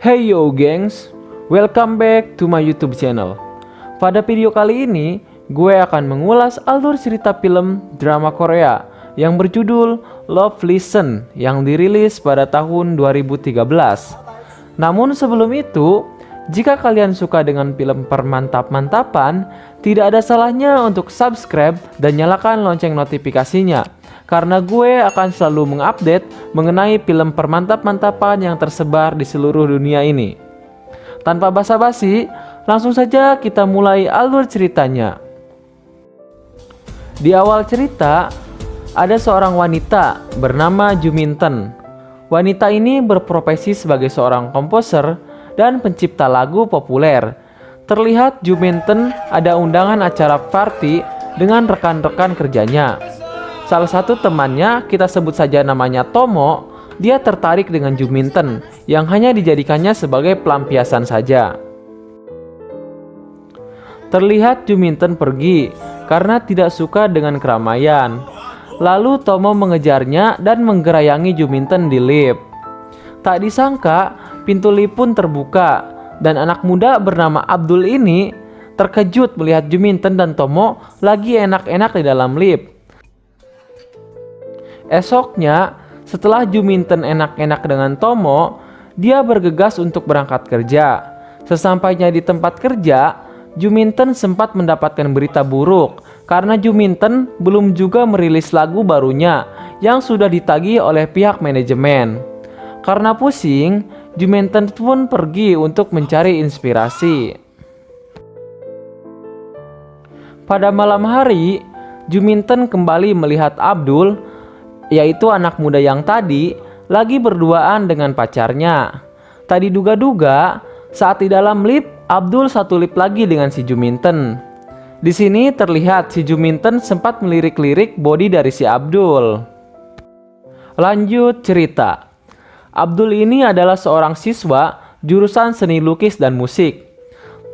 Hey yo gengs, welcome back to my YouTube channel. Pada video kali ini, gue akan mengulas alur cerita film drama Korea yang berjudul Love Lesson yang dirilis pada tahun 2013. Namun sebelum itu, jika kalian suka dengan film permantap-mantapan, tidak ada salahnya untuk subscribe dan nyalakan lonceng notifikasinya, karena gue akan selalu mengupdate mengenai film permantap-mantapan yang tersebar di seluruh dunia ini. Tanpa basa-basi, langsung saja kita mulai alur ceritanya. Di awal cerita, ada seorang wanita bernama Ju Min-ten. Wanita ini berprofesi sebagai seorang komposer dan pencipta lagu populer. Terlihat Ju Min-ten ada undangan acara party dengan rekan-rekan kerjanya. Salah satu temannya, kita sebut saja namanya Tomo, dia tertarik dengan Ju Min-ten yang hanya dijadikannya sebagai pelampiasan saja. Terlihat Ju Min-ten pergi karena tidak suka dengan keramaian. Lalu Tomo mengejarnya dan menggerayangi Ju Min-ten di lift. Tak disangka, pintu lift pun terbuka dan anak muda bernama Abdul ini terkejut melihat Ju Min-ten dan Tomo lagi enak-enak di dalam lift. Esoknya, setelah Ju Min-ten enak-enak dengan Tomo, dia bergegas untuk berangkat kerja. Sesampainya di tempat kerja, Ju Min-ten sempat mendapatkan berita buruk karena Ju Min-ten belum juga merilis lagu barunya yang sudah ditagih oleh pihak manajemen. Karena pusing, Ju Min-ten pun pergi untuk mencari inspirasi. Pada malam hari, Ju Min-ten kembali melihat Abdul, yaitu anak muda yang tadi, lagi berduaan dengan pacarnya. Tak diduga-duga, saat di dalam lift, Abdul satu lift lagi dengan si Ju Min-ten. Di sini terlihat si Ju Min-ten sempat melirik-lirik body dari si Abdul. Lanjut cerita. Abdul ini adalah seorang siswa jurusan seni lukis dan musik.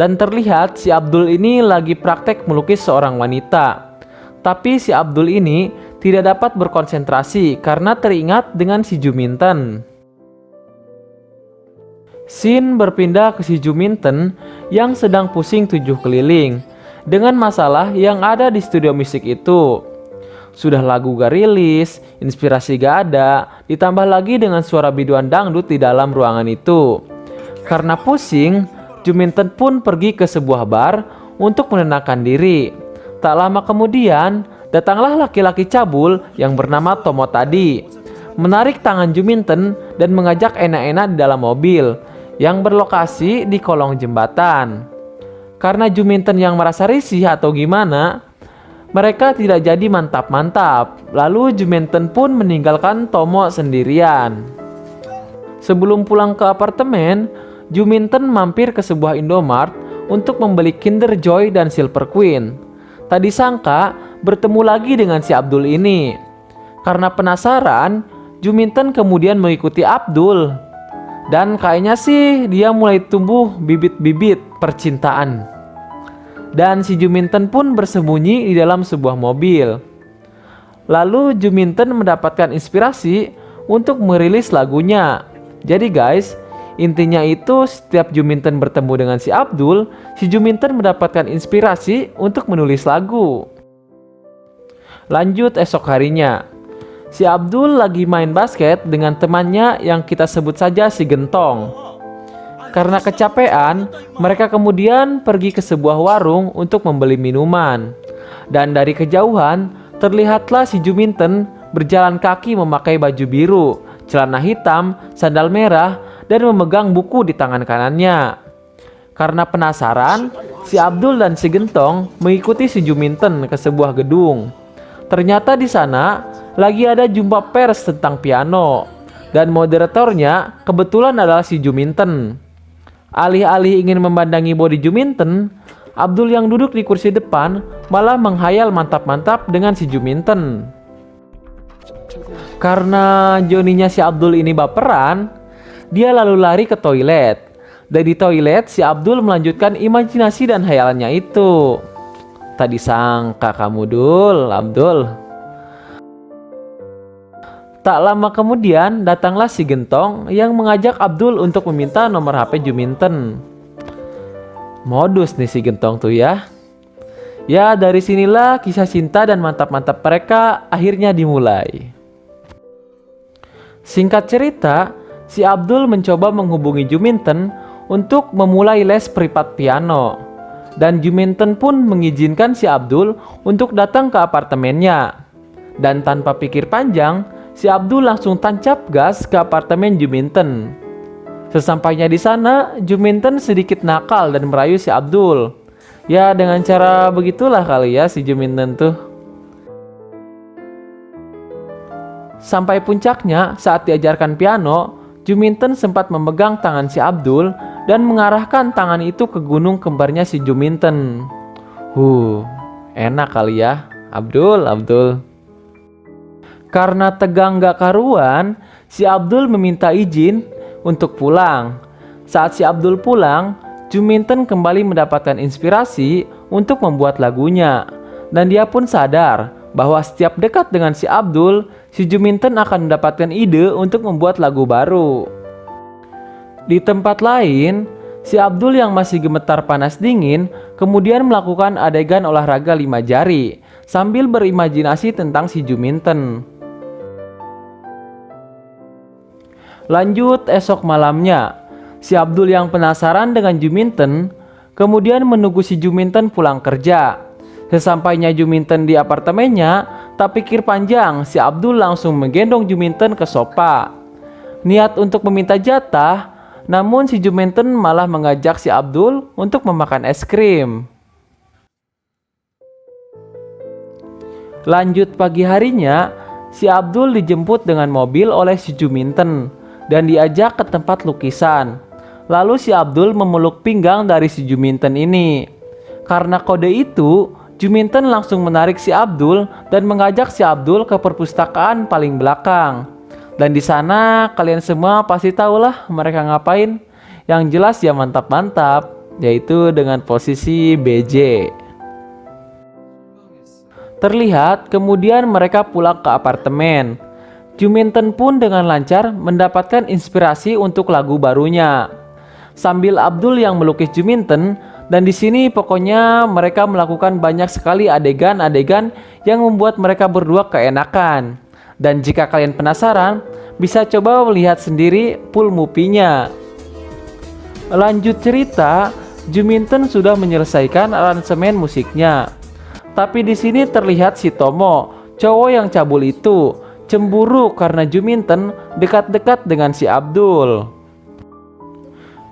Dan terlihat si Abdul ini lagi praktek melukis seorang wanita. Tapi si Abdul ini tidak dapat berkonsentrasi karena teringat dengan si Ju Min-ten. Scene berpindah ke si Ju Min-ten yang sedang pusing tujuh keliling dengan masalah yang ada di studio musik itu. Sudah lagu gak rilis, inspirasi gak ada, ditambah lagi dengan suara biduan dangdut di dalam ruangan itu. Karena pusing, Ju Min-ten pun pergi ke sebuah bar untuk menenangkan diri. Tak lama kemudian, datanglah laki-laki cabul yang bernama Tomo tadi, menarik tangan Ju Min-ten dan mengajak enak-enak di dalam mobil yang berlokasi di kolong jembatan. Karena Ju Min-ten yang merasa risih atau gimana, mereka tidak jadi mantap-mantap. Lalu Ju Min-ten pun meninggalkan Tomo sendirian. Sebelum pulang ke apartemen, Ju Min-ten mampir ke sebuah Indomart untuk membeli Kinder Joy dan Silver Queen. Tak disangka bertemu lagi dengan si Abdul ini. Karena penasaran, Ju Min-ten kemudian mengikuti Abdul. Dan kayaknya sih dia mulai tumbuh bibit-bibit percintaan. Dan si Ju Min-ten pun bersembunyi di dalam sebuah mobil. Lalu Ju Min-ten mendapatkan inspirasi untuk merilis lagunya. Jadi guys, intinya itu setiap Ju Min-ten bertemu dengan si Abdul, si Ju Min-ten mendapatkan inspirasi untuk menulis lagu. Lanjut esok harinya, si Abdul lagi main basket dengan temannya yang kita sebut saja si Gentong. Karena kecapean, mereka kemudian pergi ke sebuah warung untuk membeli minuman. Dan dari kejauhan, terlihatlah si Ju Min-ten berjalan kaki memakai baju biru, celana hitam, sandal merah, dan memegang buku di tangan kanannya. Karena penasaran, si Abdul dan si Gentong mengikuti si Ju Min-ten ke sebuah gedung. Ternyata di sana lagi ada jumpa pers tentang piano, dan moderatornya kebetulan adalah si Ju Min-ten. Alih-alih ingin memandangi body Ju Min-ten, Abdul yang duduk di kursi depan malah menghayal mantap-mantap dengan si Ju Min-ten. Karena Joninya si Abdul ini baperan, dia lalu lari ke toilet. Dan di toilet, si Abdul melanjutkan imajinasi dan hayalannya itu. Tak disangka kamu Abdul. Tak lama kemudian datanglah si Gentong yang mengajak Abdul untuk meminta nomor HP Juminten. Modus nih si Gentong tuh ya. Ya dari sinilah kisah cinta dan mantap-mantap mereka akhirnya dimulai. Singkat cerita, si Abdul mencoba menghubungi Juminten untuk memulai les privat piano. Dan Juminten pun mengizinkan si Abdul untuk datang ke apartemennya. Dan tanpa pikir panjang, si Abdul langsung tancap gas ke apartemen Juminten. Sesampainya di sana, Juminten sedikit nakal dan merayu si Abdul. Ya dengan cara begitulah kali ya si Juminten tuh. Sampai puncaknya saat diajarkan piano, Juminten sempat memegang tangan si Abdul dan mengarahkan tangan itu ke gunung kembarnya si Juminten. Enak kali ya, Abdul. Karena tegang gak karuan, si Abdul meminta izin untuk pulang. Saat si Abdul pulang, Juminten kembali mendapatkan inspirasi untuk membuat lagunya. Dan dia pun sadar bahwa setiap dekat dengan si Abdul, si Juminten akan mendapatkan ide untuk membuat lagu baru. Di tempat lain, si Abdul yang masih gemetar panas dingin kemudian melakukan adegan olahraga 5 jari sambil berimajinasi tentang si Juminten. Lanjut esok malamnya, si Abdul yang penasaran dengan Juminten kemudian menunggu si Juminten pulang kerja. Sesampainya Juminten di apartemennya, tak pikir panjang si Abdul langsung menggendong Juminten ke sofa. Niat untuk meminta jatah, namun si Juminten malah mengajak si Abdul untuk memakan es krim. Lanjut pagi harinya, si Abdul dijemput dengan mobil oleh si Juminten dan diajak ke tempat lukisan. Lalu si Abdul memeluk pinggang dari si Juminten ini. Karena kode itu, Juminten langsung menarik si Abdul dan mengajak si Abdul ke perpustakaan paling belakang. Dan di sana kalian semua pasti tahulah mereka ngapain. Yang jelas ya mantap-mantap, yaitu dengan posisi BJ. Terlihat kemudian mereka pulang ke apartemen. Juminten pun dengan lancar mendapatkan inspirasi untuk lagu barunya. Sambil Abdul yang melukis Juminten, dan di sini pokoknya mereka melakukan banyak sekali adegan-adegan yang membuat mereka berdua keenakan. Dan jika kalian penasaran, bisa coba melihat sendiri full movie-nya. Lanjut cerita, Juminten sudah menyelesaikan aransemen musiknya. Tapi di sini terlihat si Tomo, cowok yang cabul itu, cemburu karena Juminten dekat-dekat dengan si Abdul.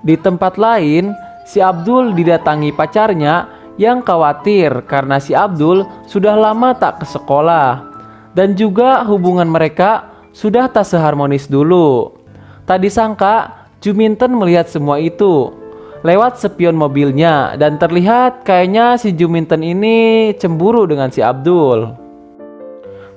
Di tempat lain, si Abdul didatangi pacarnya yang khawatir karena si Abdul sudah lama tak ke sekolah. Dan juga hubungan mereka sudah tak seharmonis dulu. Tak disangka, Juminten melihat semua itu lewat spion mobilnya dan terlihat kayaknya si Juminten ini cemburu dengan si Abdul.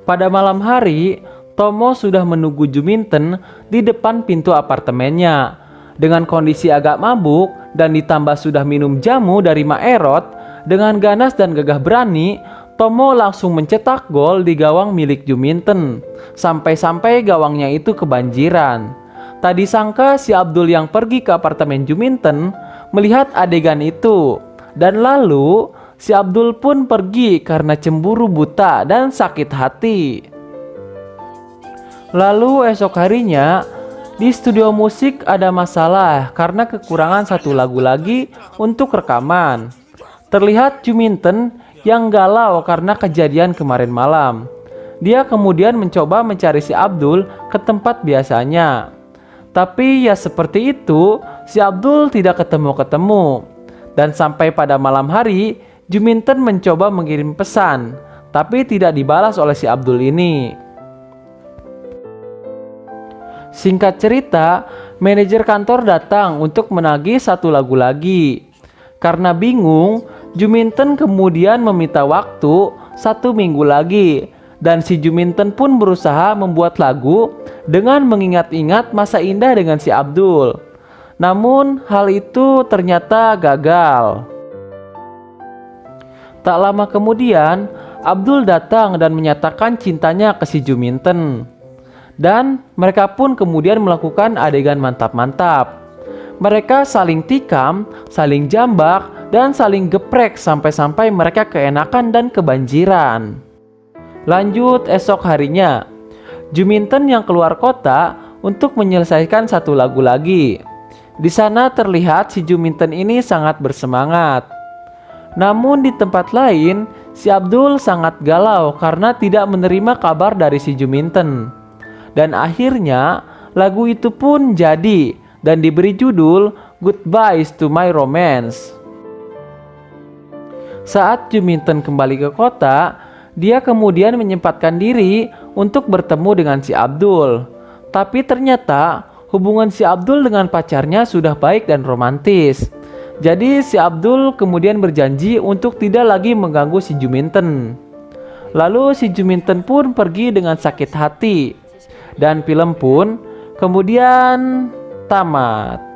Pada malam hari, Tomo sudah menunggu Juminten di depan pintu apartemennya. Dengan kondisi agak mabuk dan ditambah sudah minum jamu dari Maerot, dengan ganas dan gagah berani, Tomo langsung mencetak gol di gawang milik Juminten. Sampai-sampai gawangnya itu kebanjiran. Tak disangka si Abdul yang pergi ke apartemen Juminten melihat adegan itu. Dan lalu si Abdul pun pergi karena cemburu buta dan sakit hati. Lalu esok harinya, di studio musik ada masalah karena kekurangan satu lagu lagi untuk rekaman. Terlihat Juminten yang galau karena kejadian kemarin malam. Dia kemudian mencoba mencari si Abdul ke tempat biasanya. Tapi ya seperti itu, si Abdul tidak ketemu-ketemu. Dan sampai pada malam hari, Juminten mencoba mengirim pesan, tapi tidak dibalas oleh si Abdul ini. Singkat cerita, manajer kantor datang untuk menagih satu lagu lagi. Karena bingung, Juminten kemudian meminta waktu 1 minggu lagi. Dan si Juminten pun berusaha membuat lagu dengan mengingat-ingat masa indah dengan si Abdul. Namun hal itu ternyata gagal. Tak lama kemudian, Abdul datang dan menyatakan cintanya ke si Juminten. Dan mereka pun kemudian melakukan adegan mantap-mantap. Mereka saling tikam, saling jambak, dan saling geprek sampai-sampai mereka keenakan dan kebanjiran. Lanjut esok harinya, Juminten yang keluar kota untuk menyelesaikan satu lagu lagi. Di sana terlihat si Juminten ini sangat bersemangat. Namun di tempat lain, si Abdul sangat galau karena tidak menerima kabar dari si Juminten. Dan akhirnya lagu itu pun jadi dan diberi judul Goodbyes to My Romance. Saat Juminten kembali ke kota, dia kemudian menyempatkan diri untuk bertemu dengan si Abdul. Tapi ternyata hubungan si Abdul dengan pacarnya sudah baik dan romantis. Jadi si Abdul kemudian berjanji untuk tidak lagi mengganggu si Juminten. Lalu si Juminten pun pergi dengan sakit hati. Dan film pun kemudian tamat.